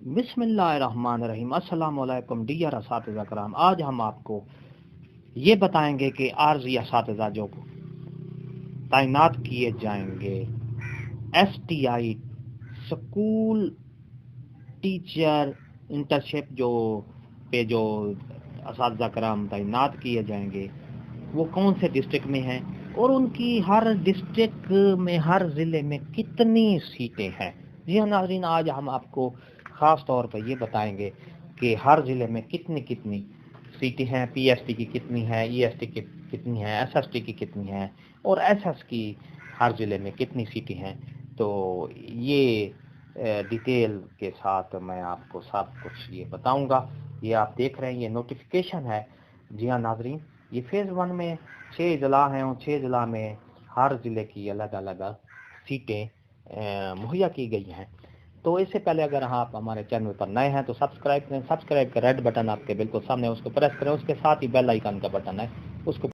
बिस्मिल्लाहिर्रहमानिर्रहीम। अस्सलाम वालेकुम डियर असातिज़ा कराम। आज हम आपको ये बताएंगे कि आर्जी असातिज़ा जो तैनात किए जाएंगे STI स्कूल टीचर इंटर्नशिप जो असातिज़ा कराम तैनात किए जाएंगे वो कौन से डिस्ट्रिक्ट में हैं और उनकी हर डिस्ट्रिक्ट में हर ज़िले में कितनी सीटें हैं। जी हाँ नाज़रीन, आज हम आपको ख़ास तौर पर ये बताएंगे कि हर ज़िले में कितनी कितनी सीटें हैं, PST की कितनी है, EST की कितनी है, SST की कितनी है और SS की हर ज़िले में कितनी सीटें हैं। तो ये डिटेल के साथ मैं आपको सब कुछ ये बताऊंगा। ये आप देख रहे हैं, ये नोटिफिकेशन है। जी हाँ नाज़रीन, ये फेज़ 1 में 6 ज़िला हैं और 6 ज़िला में हर ज़िले की अलग अलग सीटें मुहैया की गई हैं। तो इससे पहले अगर आप हमारे चैनल पर नए हैं तो सब्सक्राइब करें। सब्सक्राइब का रेड बटन आपके बिल्कुल सामने, उसको प्रेस करें। उसके साथ ही बेल आइकन का बटन है, उसको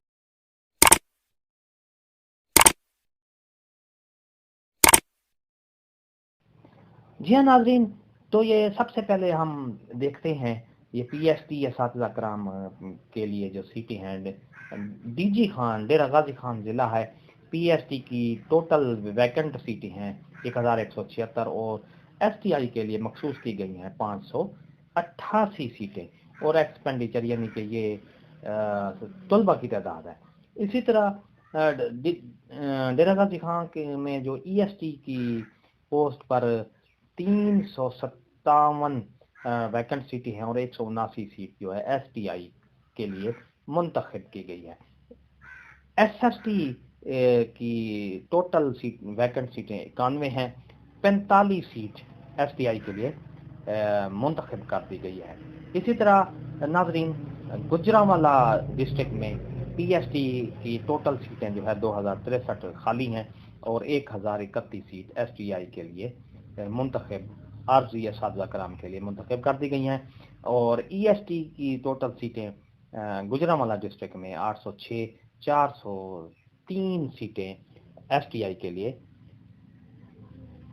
जी हाँ नाज़रीन, तो ये सबसे पहले हम देखते हैं ये PST असातिज़ा कराम के लिए जो सीटें हैं। DG खान डेरा गाजी खान ज़िला है। PST की टोटल वैकेंट सीटें हैं 1176 और STI के लिए मखसूस की गई हैं 588 सीटें और एक्सपेंडिचर यानी कि ये तलबा की तादाद है। इसी तरह डेरा गाजी खान के में जो EST की पोस्ट पर 357 वैकेंट सीटें हैं और 179 सीट जो है STI के लिए मुंतखब की गई है। SST की टोटल सीट वैकेंट सीटें 91 हैं, 45 सीट STI के लिए मुंतखब कर दी गई है। इसी तरह नाजरीन, गुजरांवाला डिस्ट्रिक्ट में PST की टोटल सीटें जो है 2063 खाली हैं और 1031 सीट STI के लिए मुंतखब आर्जी असातिज़ा कराम के लिए मुंतखब कर दी गई हैं और EST की टोटल सीटें गुजरांवाला डिस्ट्रिक्ट में 806 403 सीटें STI के लिए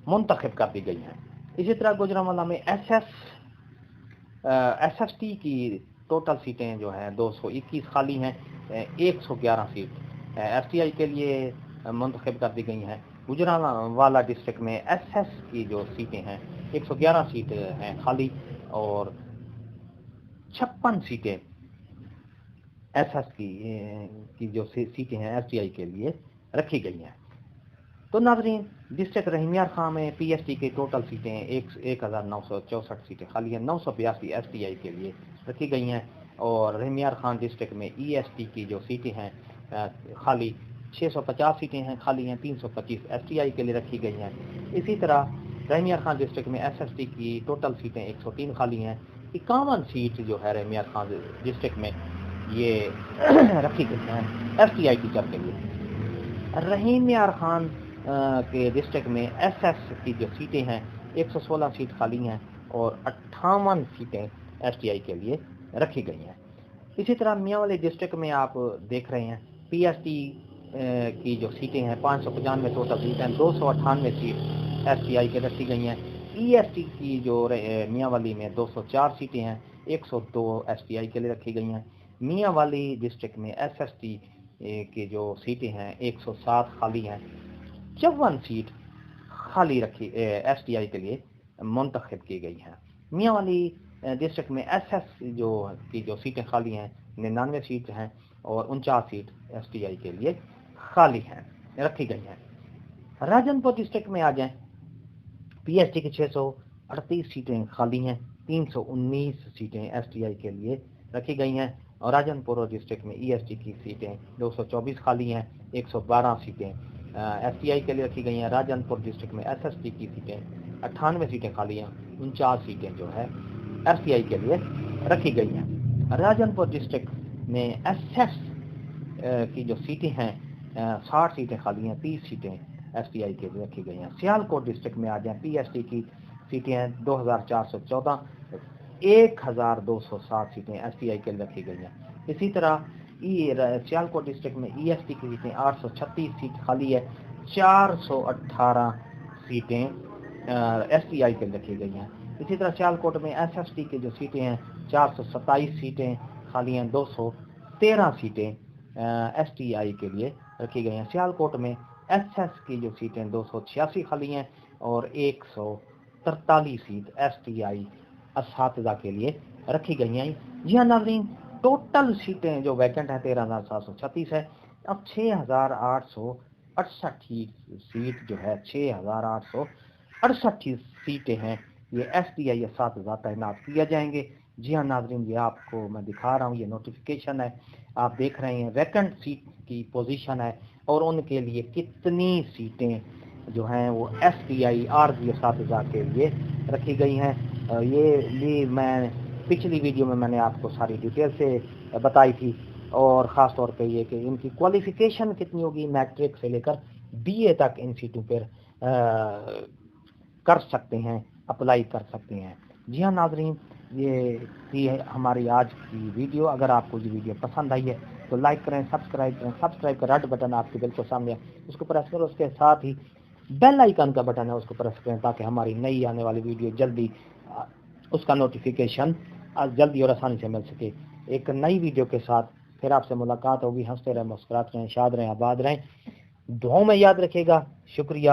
मुंतखब कर दी गई हैं। इसी तरह गुजरांवाला में SST की टोटल सीटें जो हैं 221 खाली हैं, 111 सीट STI के लिए मुंतखब कर दी गई हैं। गुजरांवाला डिस्ट्रिक्ट में SS की जो सीटें हैं 111 सीट हैं खाली और 56 सीटें SS की जो सीटें हैं STI के लिए रखी गई हैं। तो नाज़रीन, डिस्ट्रिक्ट रहीमियार खान में PST की टोटल सीटें 1964 सीटें खाली हैं, 982 STI के लिए रखी गई हैं और रहीमियार खान डिस्ट्रिक्ट में EST की जो सीटें हैं खाली 650 सीटें हैं खाली हैं, 325 STI के लिए रखी गई हैं। इसी तरह रहीमियार खान डिस्ट्रिक्ट में SST की टोटल सीटें 103 खाली हैं, 51 सीट जो है रहीमियार खान डिस्ट्रिक्ट में ये रखी गई हैं STI टीचर के लिए। रहीमियार खान के डिस्ट्रिक्ट में SS की जो सीटें हैं 116 सीट खाली हैं और 58 सीटें STI के लिए रखी गई हैं। इसी तरह मियांवाली डिस्ट्रिक्ट में आप देख रहे हैं PST की जो सीटें हैं 595 टोटल सीट हैं, 298 सीट STI के रखी गई हैं। EST की जो मियांवाली में 204 सीटें हैं, 102 STI के लिए रखी गई हैं। मियांवाली डिस्ट्रिक्ट में SST की जो सीटें हैं 107 खाली हैं, 54 सीट खाली रखी STI के लिए मुंतखब की गई हैं। मियांवाली डिस्ट्रिक्ट में SS जो सीटें खाली हैं 99 सीट हैं और 49 सीट STI के लिए खाली हैं, रखी गई हैं। राजनपुर डिस्ट्रिक्ट में आ जाएं, PST की 638 सीटें खाली हैं, 319 सीटें STI के लिए रखी गई हैं और राजनपुर डिस्ट्रिक्ट में EST की सीटें 224 खाली हैं, 112 सीटें STI के लिए रखी गई हैं। राजनपुर डिस्ट्रिक्ट में SST की सीटें 98 सीटें खाली हैं, 49 सीटें जो है STI के लिए रखी गई हैं। राजनपुर डिस्ट्रिक्ट में SS की जो सीटें हैं 60 सीटें खाली हैं, 30 सीटें STI के लिए रखी गई हैं। सियालकोट डिस्ट्रिक्ट में आ जाएं, PST की सीटें हैं 2414, 1207 सीटें STI के लिए रखी गई हैं। इसी तरह सियालकोट डिस्ट्रिक्ट में EST की सीटें 836 सीट खाली है, 418 सीटें STI के लिए रखी गई हैं। اسی طرح سیالکوٹ میں ایس ایس ٹی کی جو سیٹیں ہیں 427 سیٹیں خالی ہیں، 213 سیٹیں ایس ٹی آئی کے لیے رکھی گئی ہیں۔ سیالکوٹ میں ایس ایس کی جو سیٹیں 286 خالی ہیں اور 143 سیٹ ایس ٹی آئی اساتذہ کے لیے رکھی گئی ہیں۔ جی ہاں ناظرین، ٹوٹل سیٹیں جو ویکنٹ ہیں 13,736 ہے۔ اب 6,868 سیٹ جو ہے 6,868 سیٹیں ہیں، یہ ایس ٹی آئی اساتذہ تعینات کیا جائیں گے۔ جی ہاں ناظرین، یہ آپ کو میں دکھا رہا ہوں، یہ نوٹیفیکیشن ہے، آپ دیکھ رہے ہیں ویکنٹ سیٹ کی پوزیشن ہے اور ان کے لیے کتنی سیٹیں جو ہیں وہ ایس ٹی آئی عارضی اساتذہ کے لیے رکھی گئی ہیں۔ یہ بھی میں پچھلی ویڈیو میں نے آپ کو ساری ڈیٹیل سے بتائی تھی، اور خاص طور پہ یہ کہ ان کی کوالیفیکیشن کتنی ہوگی، میٹرک سے لے کر بی اے تک ان سیٹوں پر کر سکتے ہیں، اپلائی کر سکتے ہیں۔ جی ہاں ناظرین، یہ تھی ہماری آج کی ویڈیو۔ اگر آپ کو یہ ویڈیو پسند آئی ہے تو لائک کریں، سبسکرائب کریں۔ سبسکرائب کا ریڈ بٹن آپ کے بالکل سامنے ہے، اس کو پریس کرو، اس کے ساتھ ہی بیل آئیکن کا بٹن ہے، اس کو پریس کریں تاکہ ہماری نئی آنے والی ویڈیو جلدی اس کا نوٹیفیکیشن جلدی اور آسانی سے مل سکے۔ ایک نئی ویڈیو کے ساتھ پھر آپ سے ملاقات ہوگی۔ ہنستے رہیں، مسکراتے رہیں، شاد رہیں، آباد رہیں، دعاؤں میں یاد رکھے گا۔ شکریہ۔